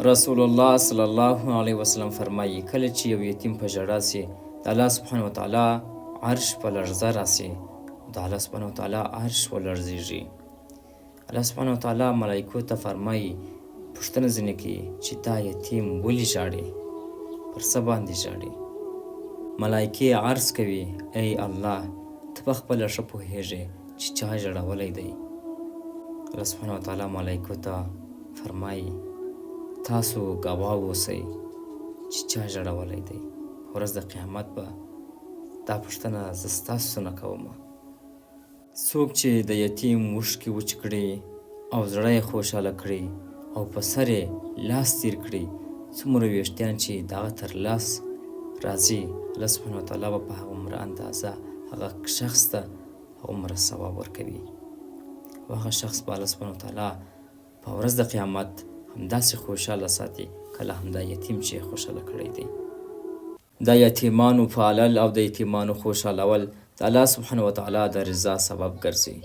رسول الله صلی الله علیه وسلم فرمایي کله چې یو یتیم په ژړا سي د الله سبحانه وتعالی عرش په لړزه راسي، د الله سبحانه وتعالی عرش ولړزیږي. الله سبحانه وتعالی ملایکو ته فرمایي پوښتنه ځینې کوي چې دا یتیم ولې ژاړي، پر څه باندې ژاړي. ملایکې عرض کوي ای الله ته په خپله ښه پوهیږې چې چا ژړولی دی. الله سبحانه وتعالی ملایکو ته فرمایي تاسو ګواه اوسئ چې چا ژړولی دی. ورځ د قیامت به دا پوښتنه زه ستاسو نه کوم. څوک چې د یتیم اوښکې وچ کړي او زړه یې خوشحاله کړي او په سر یې لاس تیر کړي، څومره ویښتان چې د هغه تر لاس راځي، الله سبحانه وتعالی به په هغومره اندازه هغه شخص ته هغومره ثواب ورکوي. او هغه شخص به الله سبحانه وتعالی په ورځ د قیامت همداسې خوشحاله ساتي کله همدا یتیم چې خوشحاله کړی دی. د یتیمانو پالل او د یتیمانو خوشحالول د الله سبحانه وتعالی د رضا سبب ګرځي.